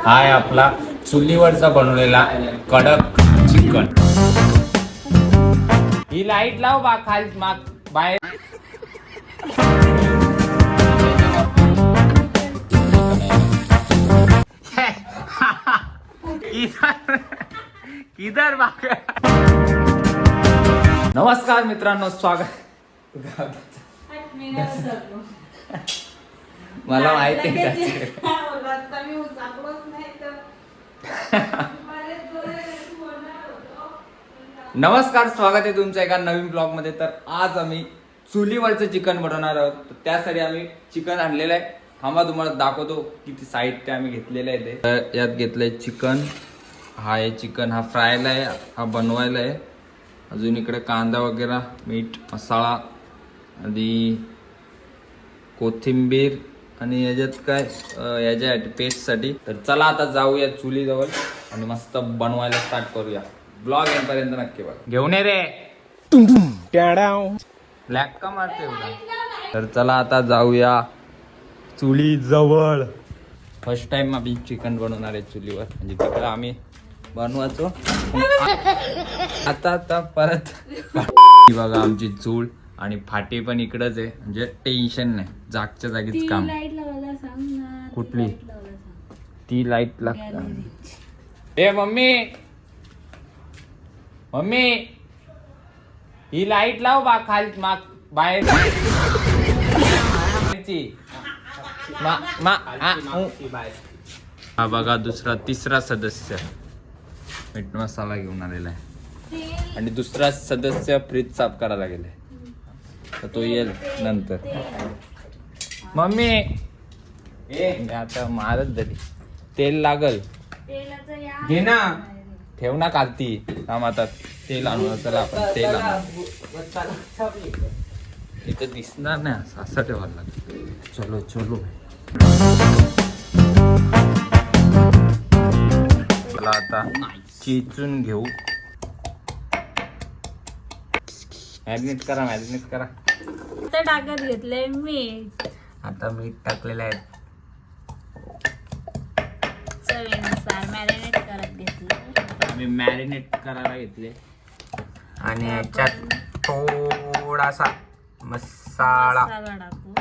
आहे आपला चुलीवरचा बनवलेला कडक चिकन. ही लाईट लाव बा खाली माग बाहेर. किधर बाग. नमस्कार मित्रांनो, स्वागत. मला माहिती आहे. नमस्कार, स्वागत आहे तुमचं एका नवीन ब्लॉग मध्ये. तर आज आम्ही चुलीवरचं चिकन बनवणार आहोत. तर त्यासाठी आम्ही चिकन आणलेलं आहे. थांबा तुम्हाला दाखवतो किती साहित्य आम्ही घेतलेलं आहे. ते यात घेतलंय चिकन. हा आहे चिकन, हा फ्रायला आहे, हा बनवायला आहे. अजून इकडे कांदा वगैरे, मीठ, मसाला आणि कोथिंबीर आणि याच्यात काय याच्यासाठी पेस्टसाठी. तर चला आता जाऊया चुलीजवळ आणि मस्त बनवायला स्टार्ट करूया. ब्लॉग येईपर्यंत नक्की बघा. घेऊन ये रे ब्लॅक का मारते एवढा. तर चला आता जाऊया चुली जवळ. फर्स्ट टाइम आम्ही चिकन बनवणार आहे चुलीवर. म्हणजे तिकडे आम्ही बनवायचो, आता परत बघा आमची चूल आणि फाटी पण इकडच आहे. म्हणजे टेन्शन नाही, जागच्या जागीच काम. कुठली ती लाईट लागते. ए मम्मी मम्मी ही लाईट लाव बा खाली माग बाहेर. हा बघा तिसरा सदस्य मीठ मसाला घेऊन आलेला आहे. आणि दुसरा सदस्य फ्रीज साफ करायला गेलाय. तर तो येईल नंतर. मम्मी आता मारत झाली. तेल लागल, घे ना, ठेव ना खालती. आता तेल आणू. चला आपण तेल आणू. इथं दिसणार नाही, असं ठेवायला लागेल. चलो चलो. चला आता चेचून घेऊ. मॅरिनेट करा. ते टाकत घेतलंय मीठ. आता मीठ टाकलेलं आहे. चवीनुसार मॅरिनेट करत घेतलं. आम्ही मॅरिनेट करायला घेतले. आणि याच्यात थोडासा मसाला टाकू.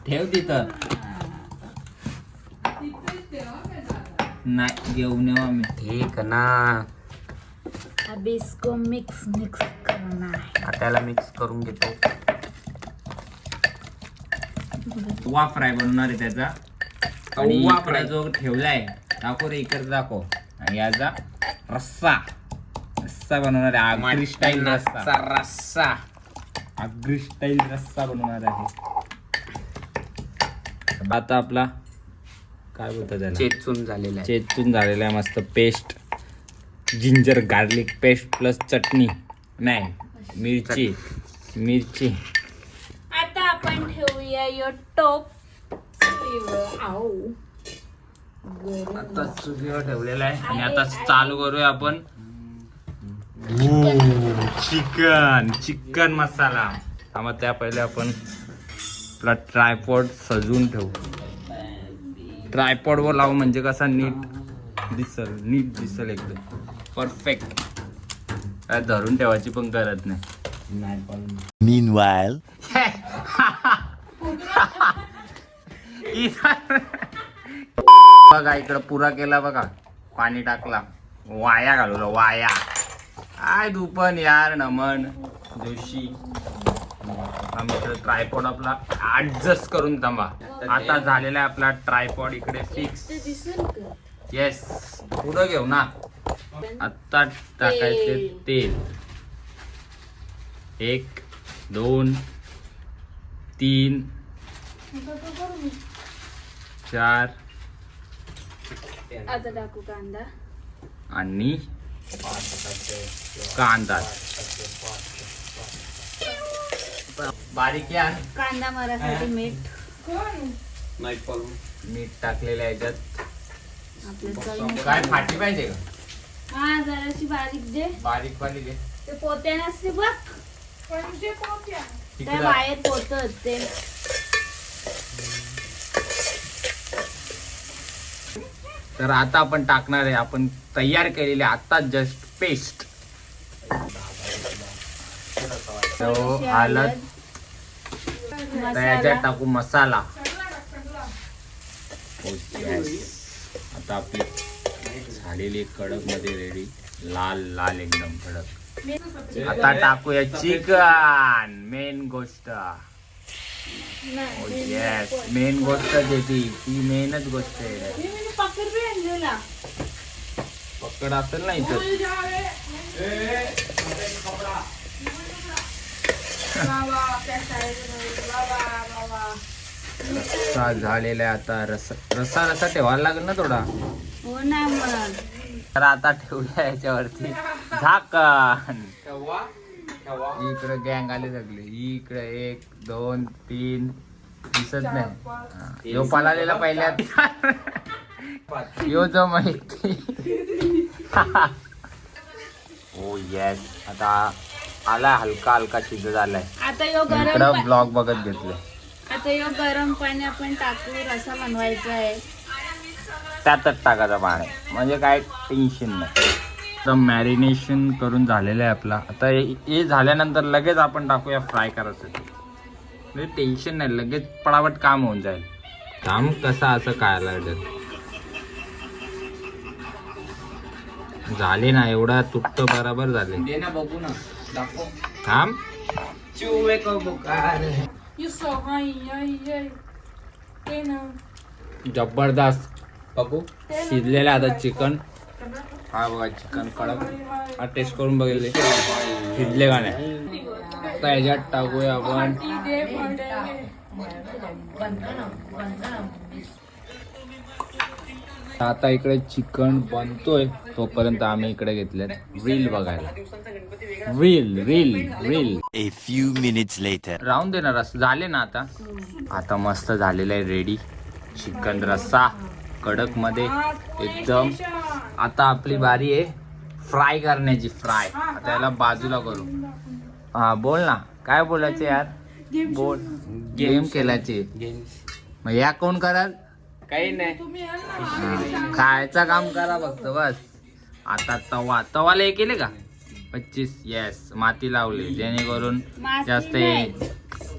ठेव तिथं. नाही घेऊन येऊ आम्ही. ठीक ना. अभी इसको मिक्स करना है. त्याला मिक्स करून घेतो. वा फ्राय बनवणार आहे त्याचा. आणि इकडे जो ठेवलाय दाखव रे, इकडे दाखव. आणि याचा रस्सा बनवणार आहे. आगरी स्टाईल रस्सा. आगरी स्टाईल रस्सा बनवणार आहे. आता आपला काय बोलतात त्याला, चेचून झालेला आहे मस्त paste. Ginger garlic paste plus chutney, नाही मिरची. आता आपण ठेवूया यो टोप आता चुलीवर ठेवलेला आहे. आणि आता चालू करूया आपण चिकन मसाला. त्यामुळे त्या पहिले आपण आपला ट्रायपॉड सजवून ठेवू. ट्रायपॉड वर लावू म्हणजे कसा नीट दिसल एकदम परफेक्ट. काय धरून ठेवायची पण गरज नाही. Meanwhile, बघा इकडं पुरा केला बघा. पाणी टाकला, वाया घालवलं. वाया काय तू पण यार नमन जोशी. आम्ही ट्रायपॉड आपला ऍडजस्ट करून थांबा. आता झालेला आहे आपला ट्रायपॉड इकडे फिक्स. येस, पुढं घेऊ ना. आता टाकायचे तेल. 1 2 3 4 आता टाकू कांदा. आणि कांदा बारीक या. कांदा मरासाठी मीठ टाकलेलं आहे याच्यात. आपल्या काय फाटी पाहिजे का? हा जराशी बारीक दे. बारीक वाली दे. ते पोत्या नसते बघ. त्या बाहेर पोचत ते. तर आता आपण टाकणार आहे आपण तयार केलेले आता जस्ट पेस्ट. हळद त्याच्यात टाकू मसाला. आता आपली झालेली कडक मध्ये रेडी, लाल लाल एकदम कडक. आता टाकूया चिकन. मेन गोष्ट येस, मेन गोष्ट देती ती मेनच गोष्ट आहे. पकड असेल ना इथं. रस्सा झालेला आहे आता. रस्सा रस्सा ठेवायला लागेल ना थोडा. हो ना मग. तर आता ठेवूया याच्यावरती झाकण. इकडे गँग आले सगळे. इकडे 1 2 3 दिसत नाही. यो पळालेला पहिल्या यो जो माहिती. ओ येस, आता आलाय हलका हलका शिजत आलाय. आता यो गरम इकडं ब्लॉग बघत घेतलं. आता यो गरम पाणी आपण टाकू. रसा बनवायचा आहे. त्यातच टाकायचं पाणी म्हणजे काय टेन्शन नाही. तर मॅरिनेशन करून झालेलं आहे आपला. आता हे झाल्यानंतर लगेच आपण टाकूया फ्राय करायचं. म्हणजे टेन्शन नाही, लगेच पटापट काम होऊन जाईल. काम कसं असं काय झाले ना, एवढा तुटतो बरोबर झाले ना. बघू ना, दाखव. थांब. जबरदस्त. बघू शिजलेलं आता चिकन. हा बघा चिकन कडक. हा टेस्ट करून बघितले शिजले का नाही. आता याच्यात टाकूया आपण आता इकडे चिकन बनतोय तोपर्यंत आम्ही इकडे घेतले रील बघायला. Reel A few minutes later. राहून देणार असं झाले ना. आता मस्त झालेलं आहे रेडी चिकन रस्सा कडक मध्ये एकदम. आता आपली बारी आहे फ्राय करण्याची. फ्राय आता याला बाजूला करू. हा बोल ना, काय बोलायचं यार. बोल. गेम खेळायचे. मग या कोण कराल. काही नाही, खायचं काम करा फक्त बस. आता तवाला हे केले का 25. येस, माती लावली जेणेकरून जास्त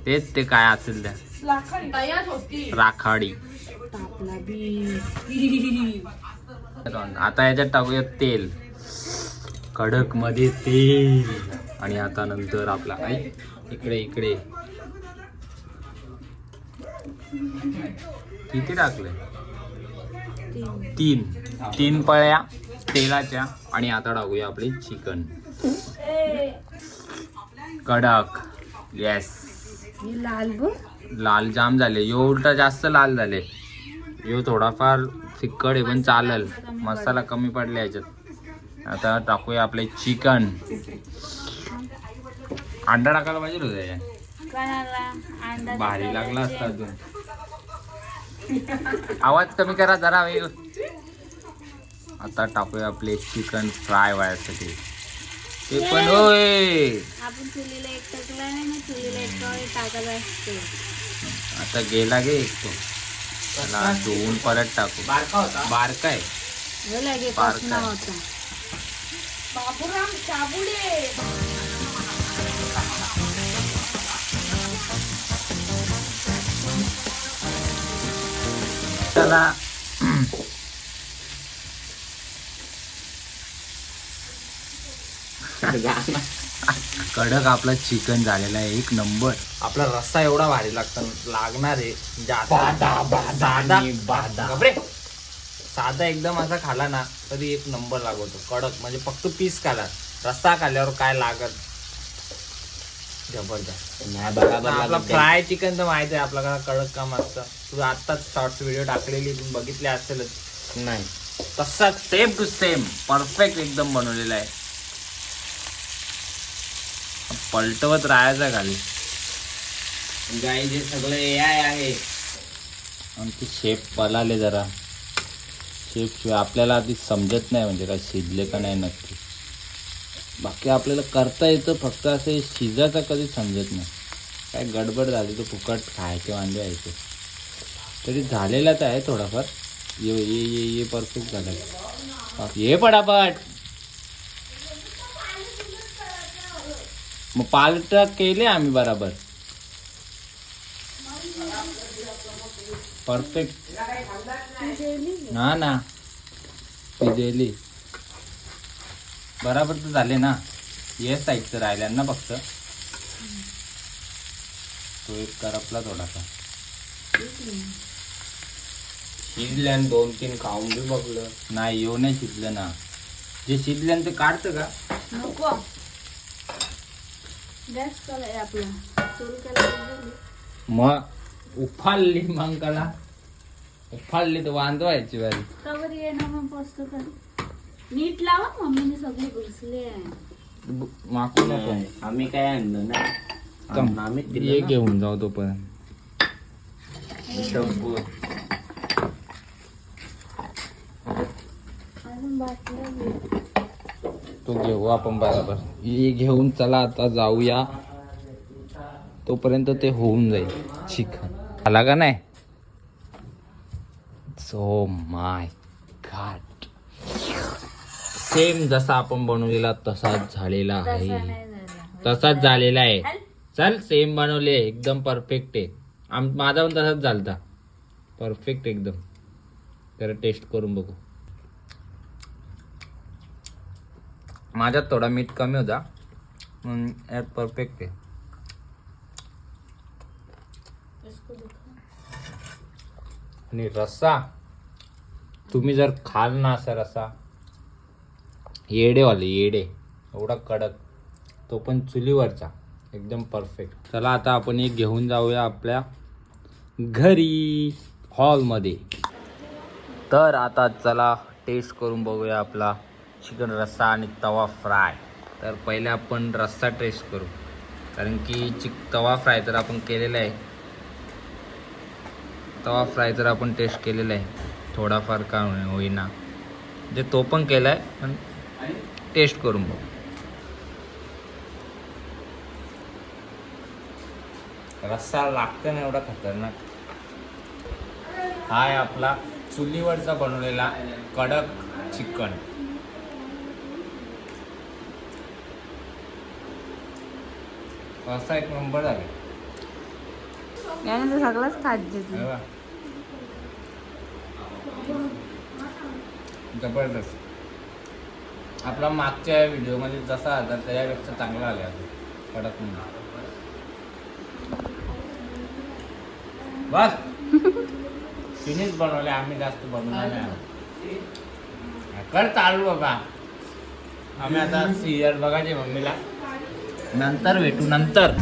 तेच ते काय असेल त्या राखाडी. आता याच्यात टाकूया तेल. कडक मध्ये तेल. आणि आता नंतर आपला इकडे किती टाकले. 3 पळ्या तेलाच्या. आणि आता टाकूया आपले चिकन कडक. येस, लाल जाम झाले. यो उलटा जास्त लाल झाले. यो थोडाफार तिखट आहे पण चालेल. मसाला कमी पडला याच्यात. आता टाकूया आपले चिकन. अंडा टाकायला पाहिजे होतं. भारी लागला असता अजून. आवाज कमी करा जरा. आता टाकूया आपले चिकन फ्राय व्हायसाठी. ते पण होय आपण चुलीला एक टाकला नाही ना, चुलीला एक टाकायला असतो. आता गेला गे एक तो. त्याला धुवून परत टाकू. बारका आहे. बारका होता. बाबूराम शाबुडे. त्याला कडक आपला चिकन झालेला आहे. 1 नंबर. आपला रस्सा एवढा भारी लागणार आहे. साधा एकदम असा खाला ना तरी 1 नंबर लागवतो. कडक म्हणजे फक्त पीस खाला. रस्सा खाल्यावर काय लागत जबरदस्त. आपला फ्राय चिकन तर माहिती आहे आपल्याला कडक काम असतं. तुझं आत्ताच शॉर्ट्स व्हिडिओ टाकलेली तुम्ही बघितले असेलच. नाही तसा सेम टू सेम परफेक्ट एकदम बनवलेला आहे. पलटवत राहायचं खाली. गाई जे सगळं AI आहे. आमचे शेफ पळाले जरा. शेफ शिवाय आपल्याला आधी समजत नाही म्हणजे काय शिजले का नाही नक्की. बाकी आपल्याला करता येतं, फक्त असे शिजायचं कधी समजत नाही. काय गडबड झाली तर फुकट खायचे वांदे व्हायचे. तरी झालेलाच आहे थोडाफार. ये परफेक्ट झालं. ये पटापट. मग पालट केले आम्ही बराबर परफेक्ट. ना पिजेली बराबर तर झाले ना. ये साईडचं राहिल्या ना फक्त. तो एक करपला थोडासा. शिजल्यान 2-3 खाऊन बी बघलं नाही. येऊ नाही शिजलं ना. जे शिजल्यान ते काढतं का नको. गॅस कराय आपला सुरू करायला. मग उफाळली मंकाला. उफाळली तर वांदवायची बारी. कवर ये ना मग पोस्ट कर. नीट लावा. मम्मीने सगळे घुसले. माकू नको. आम्ही काय आणलं ना. आम्ही ये घेऊन जाऊ तोपर्यंत. अजून बाटल्या तो घेऊ आपण बरोबर. ये घेऊन चला आता जाऊया. तोपर्यंत ते होऊन जाईल चिकन. आला का नाही. So my God. सेम जसा आपण बनवलेला तसाच झालेला आहे. नाही झाला. तसाच झालेला आहे. चल सेम बनवले. एकदम परफेक्ट आहे. माझा पण तसाच झालता. परफेक्ट एकदम. जरा टेस्ट करून बघू. माझ्यात थोडा मीठ कमी होता म्हणून यात परफेक्ट आहे. आणि रस्सा तुम्ही जर खाल ना असा रस्सा येडेवाले येडे एवढा कडक. तो पण चुलीवरचा एकदम परफेक्ट. चला आता आपण एक घेऊन जाऊया आपल्या घरी हॉलमध्ये. तर आता चला टेस्ट करून बघूया आपला चिकन रस्सा आणि तवा फ्राय. तर पहिले आपण रस्सा टेस्ट करू कारण की तवा फ्राय तर आपण केलेला आहे. तवा फ्राय तर आपण टेस्ट केलेला आहे. थोडाफार का होईना म्हणजे तो पण केला आहे पण टेस्ट करून बघू. रस्सा लागतं ना एवढा खतरनाक. हा आहे आपला चुलीवरचा बनवलेला कडक चिकन. असा एक नंबर आहे. याने सगळंच खात जबरदस्त. आपला मागच्या व्हिडिओमध्ये जसा आला त्याच्यापेक्षा चांगला आला कडक म्हणून. बस तिनेच बनवले. आम्ही जास्त बनवलं नाही. कर चालू बाबा. आम्ही आता सिरियल बघायचे मम्मीला. नंतर भेटू नंतर.